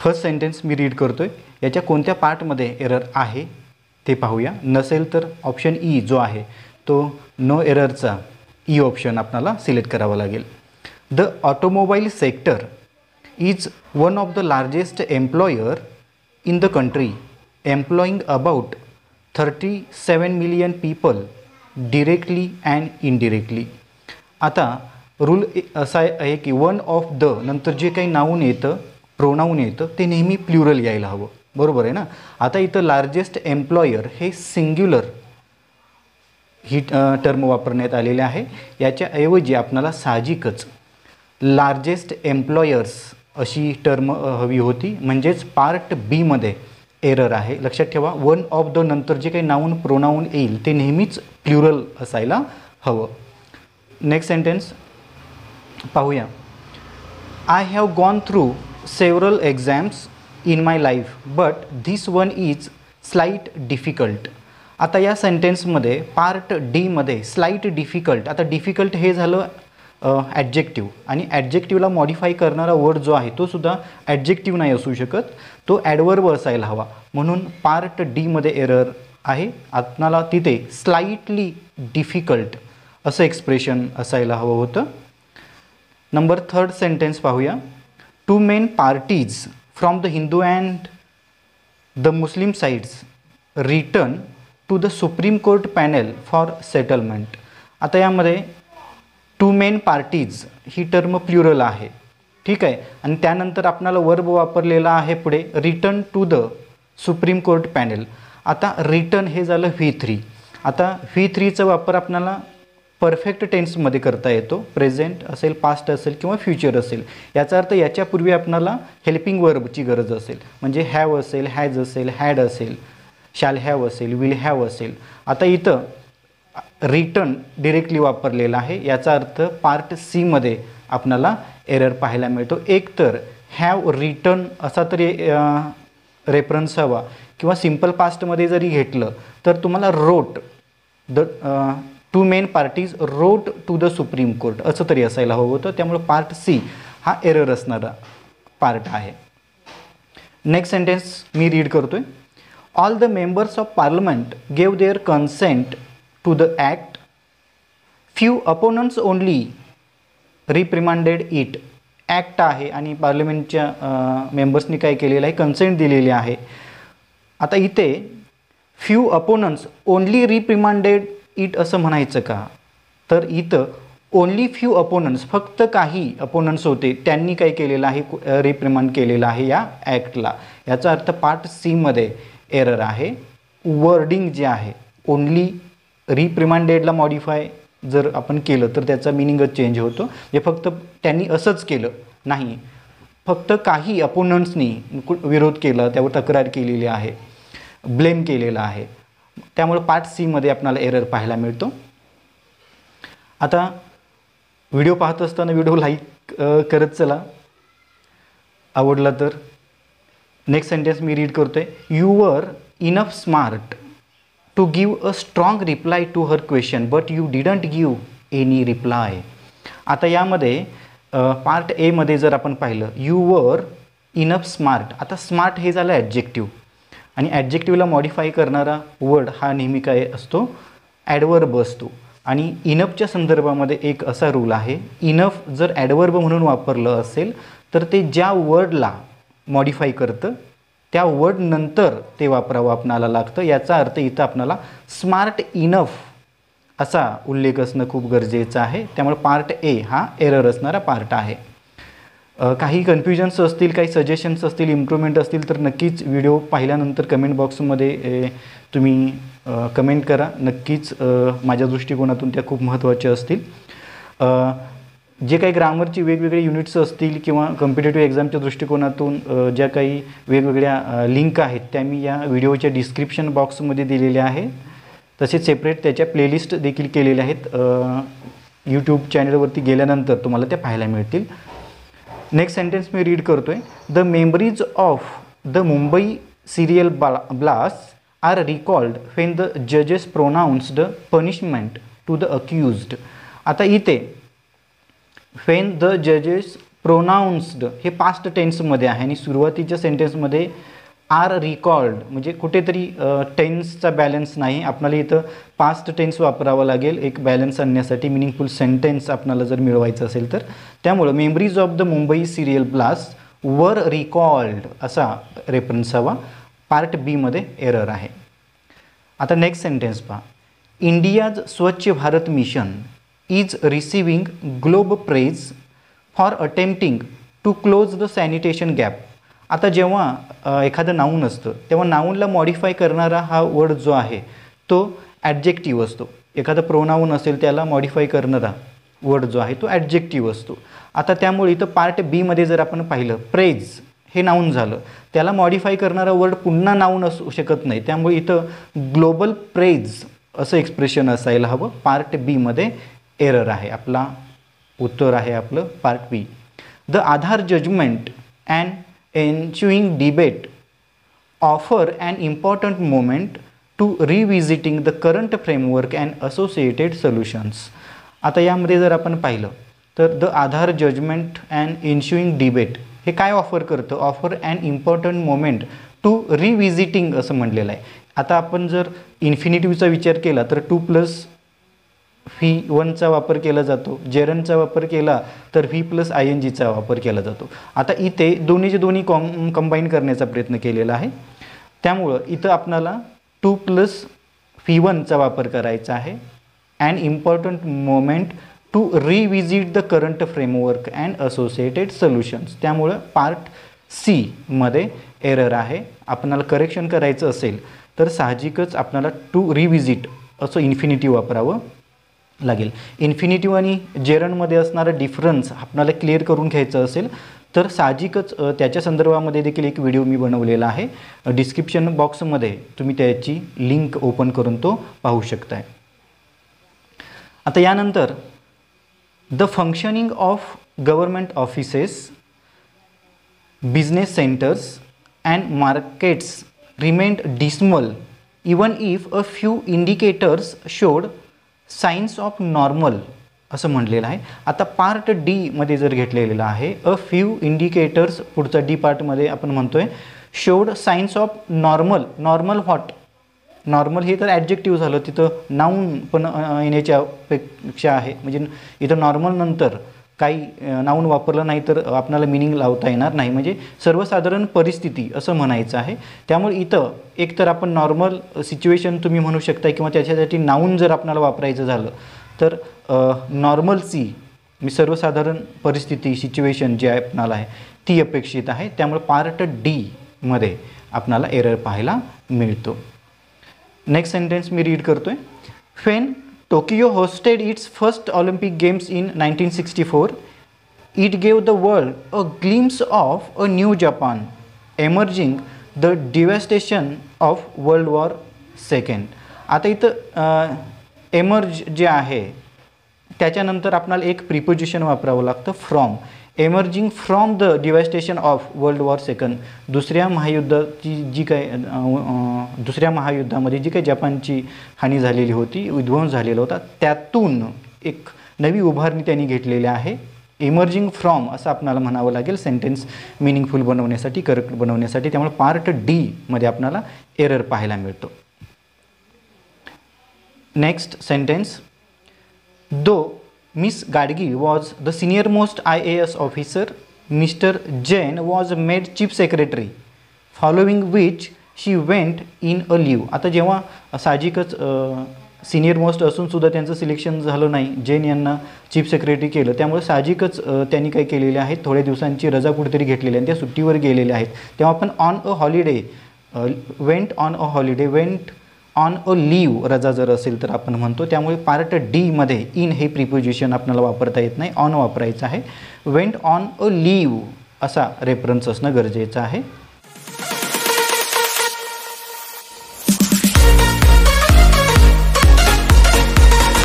First sentence मी read करतोय, याच्या कोणत्या पार्टमध्ये एरर आहे ते पाहूया. नसेल तर ऑप्शन ई जो आहे तो नो एररचा ई ऑप्शन आपल्याला सिलेक्ट करावा लागेल. The automobile sector is one of the largest employer in the country, एम्प्लॉईंग about 37 million people directly and indirectly. आता रूल असा आहे की वन ऑफ द नंतर जे काही नाऊन येतं, प्रोनाऊन येतं, ते नेहमी प्लुरल यायला हवं. बरोबर आहे ना. आता इथं लार्जेस्ट एम्प्लॉयर हे सिंग्युलर ही टर्म वापरण्यात आलेले आहे. याच्याऐवजी आपल्याला साहजिकच लार्जेस्ट एम्प्लॉयर्स अशी टर्म हवी होती. म्हणजेच पार्ट बीमध्ये एरर आहे. लक्षात ठेवा, वन ऑफ द नंतर जे काही नाऊन प्रोनाऊन येईल ते नेहमीच प्लुरल असायला हवं. नेक्स्ट सेंटेन्स पाहूया. I have gone through several exams in my life but this one is slight difficult. आता या सेंटेन्समध्ये पार्ट डीमध्ये स्लाईट डिफिकल्ट. आता डिफिकल्ट हे झालं ॲडजेक्टिव्ह आणि ॲडजेक्टिव्हला मॉडिफाय करणारा वर्ड जो आहे तो सुद्धा ॲडजेक्टिव्ह नाही असू शकत, तो ॲडवर्ब असायला हवा. म्हणून पार्ट डीमध्ये एरर आहे. आपणाला तिथे स्लाइटली डिफिकल्ट असं एक्सप्रेशन असायला हवं होतं. नंबर थर्ड सेंटेन्स पाहूया. Two main parties from the Hindu and the Muslim sides return to the Supreme Court panel for settlement. आता यामध्ये टू मेन पार्टीज ही टर्म प्लुरल आहे, ठीक आहे. आणि त्यानंतर आपणाला वर्ब वापरलेला आहे पुढे return to the Supreme Court panel. आता रिटर्न हे झालं V3. आता V3चा वापर आपणाला परफेक्ट टेन्समध्ये करता येतो. प्रेझेंट असेल, पास्ट असेल किंवा फ्युचर असेल. याचा अर्थ याच्यापूर्वी आपणाला हेल्पिंग वर्बची गरज असेल. म्हणजे हॅव असेल, हॅज असेल, हॅड असेल, शॅल हॅव असेल, विल हॅव असेल. आता इथं रिटर्न डिरेक्टली वापरलेला आहे. याचा अर्थ पार्ट सीमध्ये आपणाला एरर पाहायला मिळतो. एक तर हॅव रिटर्न असा तरी रेफरन्स हवा किंवा सिम्पल पास्टमध्ये जरी घेतलं तर तुम्हाला wrote the two main parties wrote to the Supreme Court असं तरी असायला हवं होतं. त्यामुळे पार्ट सी हा एरर असणारा पार्ट आहे. नेक्स्ट सेंटेन्स मी रीड करतोय. All the members of parliament gave their consent to the act, few opponents only reprimanded it. Act आहे आणि पार्लमेंटच्या मेंबर्सनी काय केलेलं आहे, कन्सेंट दिलेली आहे. आता इथे few opponents only reprimanded it असं म्हणायचं का, तर इथं ओनली फ्यू अपोनंट्स फक्त काही अपोनंट्स होते त्यांनी काय केलेलं आहे, रिप्रिमांड केलेलं आहे या ॲक्टला. याचा अर्थ पार्ट सीमध्ये एरर आहे. वर्डिंग जे आहे ओनली रिप्रिमांडेडला मॉडिफाय जर आपण केलं तर त्याचा मिनिंगच चेंज होतो. हे फक्त त्यांनी असंच केलं नाही, फक्त काही अपोनंट्सनी विरोध केला, त्यावर तक्रार केलेली आहे, ब्लेम केलेला आहे. त्यामुळे पार्ट सीमध्ये आपल्याला एरर पाहायला मिळतो. आता व्हिडिओ पाहत असताना व्हिडिओ लाईक करत चला आवडला तर. नेक्स्ट सेंटेन्स मी रीड करतोय. You were enough smart to give a strong reply to her question but you didn't give any reply. आता यामध्ये पार्ट एमध्ये जर आपण पाहिलं यू वर इनफ स्मार्ट. आता स्मार्ट हे झालं ॲडजेक्टिव्ह आणि ॲडजेक्टिव्हला मॉडिफाय करणारा वर्ड हा नेहमी काय असतो, ॲडवर्ब असतो. आणि इनफच्या संदर्भामध्ये एक असा रूल आहे, इनफ जर ॲडवर्ब म्हणून वापरलं असेल तर ते ज्या वर्डला मॉडिफाय करतं त्या वर्ड नंतर ते वापरावं आपणाला लागतं. याचा अर्थ इथं आपणाला स्मार्ट इनफ असा उल्लेख असणं खूप गरजेचं आहे. त्यामुळे पार्ट ए हा एरर असणारा पार्ट आहे. काही कन्फ्युजन्स असतील, काही सजेशन्स असतील, इम्प्रूव्हमेंट असतील तर नक्कीच व्हिडिओ पाहिल्यानंतर कमेंट बॉक्समध्ये तुम्ही कमेंट करा. नक्कीच माझ्या दृष्टिकोनातून त्या खूप महत्त्वाच्या असतील. जे काही ग्रामरची वेगवेगळे युनिट्स असतील किंवा कॉम्पिटेटिव्ह एक्झामच्या दृष्टिकोनातून ज्या काही वेगवेगळ्या लिंक आहेत त्या मी या व्हिडिओच्या डिस्क्रिप्शन बॉक्समध्ये दिलेल्या आहे. तसेच सेपरेट त्याच्या प्लेलिस्ट देखील केलेल्या आहेत. यूट्यूब चॅनलवरती गेल्यानंतर तुम्हाला त्या पाहायला मिळतील. नेक्स्ट सेंटेन्स मी रीड करतोय. The memories of the Mumbai serial blast are recalled when the जजेस pronounced punishment to the accused. आता इथे व्हेन द जजेस प्रोनाऊन्स्ड हे पास्ट टेन्समध्ये आहे आणि सुरुवातीच्या सेंटेन्समध्ये आर रिकॉल्ड म्हणजे कुठेतरी टेन्सचा बॅलन्स नाही. आपल्याला इथं पास्ट टेन्स वापरावा लागेल एक बॅलन्स आणण्यासाठी, मिनिंगफुल सेंटेन्स आपल्याला जर मिळवायचं असेल तर. त्यामुळं memories of the Mumbai serial blast वर रिकॉल्ड असा रेफरन्स हवा. पार्ट बीमध्ये एरर आहे. आता नेक्स्ट सेंटेन्स पहा. India's Swachh Bharat mission is receiving globe praise for attempting to close the sanitation gap. आता जेव्हा एखादं नाऊन असतं तेव्हा नाऊनला मॉडिफाय करणारा हा वर्ड जो आहे तो ॲडजेक्टिव्ह असतो. एखादा प्रोनाऊन असेल त्याला मॉडिफाय करणारा वर्ड जो आहे तो ॲडजेक्टिव्ह असतो. आता त्यामुळे इथं पार्ट बीमध्ये जर आपण पाहिलं प्रेज हे नाऊन झालं, त्याला मॉडिफाय करणारा वर्ड पुन्हा नाऊन असू शकत नाही. त्यामुळे इथं ग्लोबल प्रेज असं एक्सप्रेशन असायला हवं. पार्ट बीमध्ये एरर आहे. आपला उत्तर आहे आपलं part B. The Aadhaar judgment and ensuing debate offer an important moment to revisiting the current framework and associated solutions. आता यामध्ये जर आपण पाहिलं तर the Aadhaar judgment and ensuing debate हे काय ऑफर करतं? Offer and important moment to revisiting असं म्हटलेलं आहे. आता आपण जर इन्फिनिटिव्हचा विचार केला तर 2 + V1चा वापर केला जातो. जेरनचा वापर केला तर V + INGचा वापर केला जातो. आता इथे दोन्हीचे दोन्ही कंबाईन करण्याचा प्रयत्न केलेला आहे. त्यामुळं इथं आपल्याला 2 + V1चा वापर करायचा आहे. And important moment to revisit the current framework and associated solutions. त्यामुळं पार्ट सीमध्ये एरर आहे. आपल्याला करेक्शन करायचं असेल तर साहजिकच आपल्याला टू रिव्हिजिट असं इन्फिनिटिव्ह वापरावं लागेल. इन्फिनिटिव्ह आणि जेरनमध्ये असणारा डिफरन्स आपल्याला क्लिअर करून घ्यायचं असेल तर साहजिकच त्याच्या संदर्भामध्ये देखील एक व्हिडिओ मी बनवलेला आहे. डिस्क्रिप्शन बॉक्समध्ये तुम्ही त्याची लिंक ओपन करून तो पाहू शकताय. आता यानंतर the functioning of government offices, business centres and markets remained dismal even if a few indicators showed science of normal असं म्हटलेलं आहे. आता पार्ट डीमध्ये जर घेतलेलं आहे अ फ्यू इंडिकेटर्स, पुढचा डी पार्टमध्ये आपण म्हणतोय showed science of normal. Normal what? Normal हे तर ॲडजेक्टिव्ह झालं, तिथं नाऊन पण येण्याच्या अपेक्षा आहे. म्हणजे इथं नॉर्मल नंतर काही नाऊन वापरलं नाही तर आपल्याला मिनिंग लावता येणार नाही. म्हणजे सर्वसाधारण परिस्थिती असं म्हणायचं आहे. त्यामुळे इथं एकतर आपण नॉर्मल सिच्युएशन तुम्ही म्हणू शकता किंवा त्याच्यासाठी नाऊन जर आपल्याला वापरायचं झालं तर नॉर्मलची मी सर्वसाधारण परिस्थिती सिच्युएशन जी आहे आपणाला आहे ती अपेक्षित आहे. त्यामुळे पार्ट डीमध्ये आपणाला एरर पाहायला मिळतो. नेक्स्ट सेंटेन्स मी रीड करतोय. फेन Tokyo hosted its first Olympic Games in 1964. It gave the world a glimpse of a new Japan, emerging the devastation of World War II. आता इथं एमर्ज जे आहे त्याच्यानंतर आपल्याला एक प्रिपोजिशन वापरावं लागतं from. Emerging from the devastation of world war second. दुसऱ्या महायुद्धामध्ये जी काही जपानची हानी झालेली होती, विध्वंस झालेला होता, त्यातून एक नवी उभारणी त्यांनी घेतलेली आहे. इमर्जिंग फ्रॉम असं आपल्याला म्हणावं लागेल सेंटेन्स मिनिंगफुल बनवण्यासाठी, करेक्ट बनवण्यासाठी. त्यामुळे पार्ट डीमध्ये आपल्याला एरर पाहायला मिळतो. Next sentence. दो Miss Gadgi was the senior most IAS officer, Mr. Jain was made chief secretary, following which she went in a leave. आता जेव्हा साहजिकच सिनियर मोस्ट असून सुद्धा त्यांचं सिलेक्शन झालं नाही, जैन यांना चीफ सेक्रेटरी केलं. त्यामुळे साहजिकच त्यांनी काय केलेले आहेत, थोड्या दिवसांची रजा कुठेतरी घेतलेली आहे, त्या सुट्टीवर गेलेल्या आहेत. तेव्हा आपण on a holiday, went on a holiday, went on a leave रजा जर असेल तर आपण म्हणतो. त्यामुळे पार्ट डीमध्ये इन हे प्रिपोजिशन आपल्याला वापरता येत नाही, ऑन वापरायचं आहे. वेंट ऑन अ लीव असा रेफरन्स असणं गरजेचं आहे.